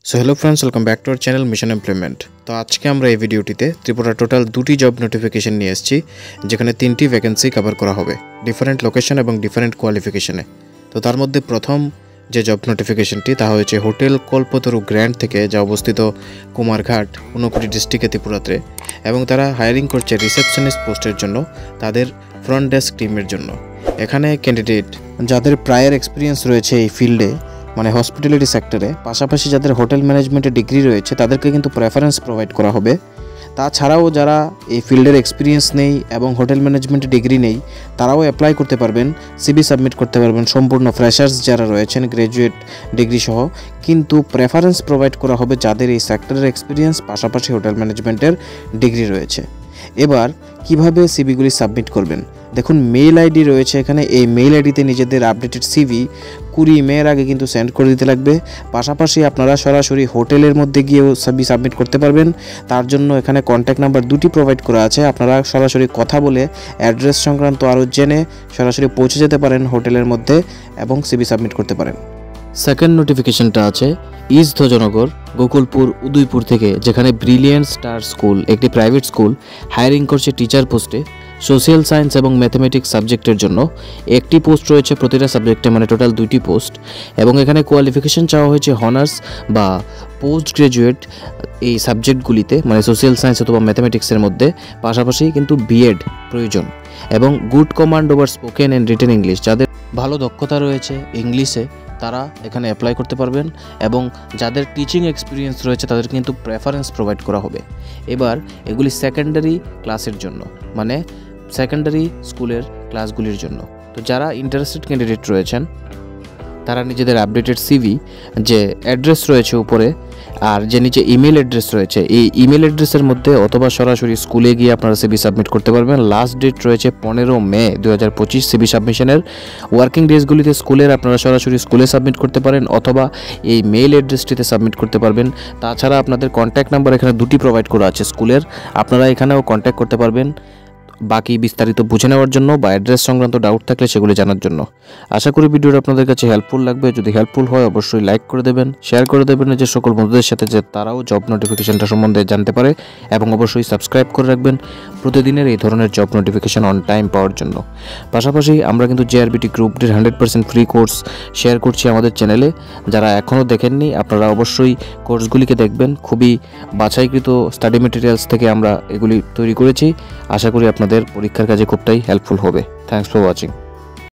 So hello friends, welcome back to our channel mission employment. তো আজকে আমরা এই ভিডিওটিতে ত্রিপুরা টোটাল 2টি জব নোটিফিকেশন নিয়ে এসেছি, যেখানে 3টি ভ্যাকেন্সি কভার করা হবে ডিফারেন্ট লোকেশন এবং ডিফারেন্ট কোয়ালিফিকেশনে। তো তার মধ্যে প্রথম যে জব নোটিফিকেশনটি তা হয়েছে হোটেল কল্পতরু গ্র্যান্ড থেকে, যা অবস্থিত কুমারঘাট, ঊনকোটি ডিস্ট্রিক্টে ত্রিপুরাতে, এবং তারা হায়ারিং করছে রিসেপশনিস্ট পোস্টের জন্য, তাদের ফ্রন্ট ডেস্ক টিমের জন্য। এখানে ক্যান্ডিডেট যাদের প্রায়র এক্সপিরিয়েন্স রয়েছে এই ফিল্ডে, মানে হসপিটালিটি সেক্টরে, পাশাপাশি যাদের হোটেল ম্যানেজমেন্টে ডিগ্রি রয়েছে তাদেরকে কিন্তু প্রেফারেন্স প্রোভাইড করা হবে। তাছাড়াও যারা এই ফিল্ডের এক্সপিরিয়েন্স নেই এবং হোটেল ম্যানেজমেন্টে ডিগ্রি নেই, তারাও অ্যাপ্লাই করতে পারবেন, সিভি সাবমিট করতে পারবেন, সম্পূর্ণ ফ্রেশার্স যারা রয়েছেন গ্র্যাজুয়েট ডিগ্রি সহ। কিন্তু প্রেফারেন্স প্রোভাইড করা হবে যাদের এই সেক্টরের এক্সপিরিয়েন্স পাশাপাশি হোটেল ম্যানেজমেন্টের ডিগ্রি রয়েছে। এবার কিভাবে সিভিগুলি সাবমিট করবেন, দেখুন মেইল আইডি রয়েছে এখানে। এই মেইল আইডিতে নিজেদের আপডেটেড সিভি 20 মের আগে কিন্তু সেন্ড করে দিতে লাগবে। পাশাপাশি আপনারা সরাসরি হোটেলের মধ্যে গিয়েও সিভি সাবমিট করতে পারবেন। তার জন্য এখানে কন্ট্যাক্ট নাম্বার 2টি প্রোভাইড করা আছে, আপনারা সরাসরি কথা বলে অ্যাড্রেস সংক্রান্ত আরও জেনে সরাসরি পৌঁছে যেতে পারেন হোটেলের মধ্যে এবং সিভি সাবমিট করতে পারেন। সেকেন্ড নোটিফিকেশনটা আছে ইস্ট ধ্বজনগর, গোকুলপুর, উদয়পুর থেকে, যেখানে ব্রিলিয়েন্ট স্টার স্কুল, একটি প্রাইভেট স্কুল, হায়ারিং করছে টিচার পোস্টে সোশ্যাল সায়েন্স এবং ম্যাথমেটিক্স সাবজেক্টের জন্য। একটি পোস্ট রয়েছে প্রতিটা সাবজেক্টে, মানে টোটাল 2টি পোস্ট। এবং এখানে কোয়ালিফিকেশন চাওয়া হয়েছে হনার্স বা পোস্ট গ্রাজুয়েট এই সাবজেক্টগুলিতে, মানে সোশ্যাল সায়েন্স অথবা ম্যাথমেটিক্সের মধ্যে। পাশাপাশি কিন্তু বিএড প্রয়োজন এবং good command over spoken and written English, যাদের ভালো দক্ষতা রয়েছে ইংলিশে, তারা এখানে অ্যাপ্লাই করতে পারবেন। এবং যাদের টিচিং এক্সপিরিয়েন্স রয়েছে তাদের কিন্তু প্রেফারেন্স প্রোভাইড করা হবে। এবার এগুলি সেকেন্ডারি ক্লাসের জন্য, মানে সেকেন্ডারি স্কুলের ক্লাসগুলির জন্য। তো যারা ইন্টারেস্টেড ক্যান্ডিডেট রয়েছেন তারা নিজেদের আপডেটেড সিভি, যে অ্যাড্রেস রয়েছে উপরে আর যে নিচে ইমেল অ্যাড্রেস রয়েছে, এই ইমেল অ্যাড্রেসের মধ্যে অথবা সরাসরি স্কুলে গিয়ে আপনারা সিভি সাবমিট করতে পারবেন। লাস্ট ডেট রয়েছে 15 মে 2025 সিভি সাবমিশনের। ওয়ার্কিং ডেজগুলিতে স্কুলের আপনারা সরাসরি স্কুলে সাবমিট করতে পারেন অথবা এই মেইল অ্যাড্রেসটিতে সাবমিট করতে পারবেন। তাছাড়া আপনাদের কন্ট্যাক্ট নাম্বার এখানে 2টি প্রোভাইড করা আছে স্কুলের, আপনারা এখানেও কন্ট্যাক্ট করতে পারবেন বাকি বিস্তারিত বুঝে নেওয়ার জন্য বা অ্যাড্রেস সংক্রান্ত ডাউট থাকলে সেগুলি জানার জন্য। আশা করি ভিডিওটা আপনাদের কাছে হেল্পফুল লাগবে। যদি হেল্পফুল হয় অবশ্যই লাইক করে দেবেন, শেয়ার করে দেবেন যে সকল বন্ধুদের সাথে, যে তারাও জব নোটিফিকেশনটা সম্বন্ধে জানতে পারে। এবং অবশ্যই সাবস্ক্রাইব করে রাখবেন প্রতিদিনের এই ধরনের জব নোটিফিকেশন অন টাইম পাওয়ার জন্য। পাশাপাশি আমরা কিন্তু জেআরবিটি গ্রুপটির 100% ফ্রি কোর্স শেয়ার করছি আমাদের চ্যানেলে। যারা এখনও দেখেননি আপনারা অবশ্যই কোর্সগুলিকে দেখবেন। খুবই বাছাইকৃত স্টাডি মেটেরিয়ালস থেকে আমরা এগুলি তৈরি করেছি। আশা করি আপনাদের পরীক্ষার কাজে খুবটাই হেল্পফুল হবে। Thanks for watching.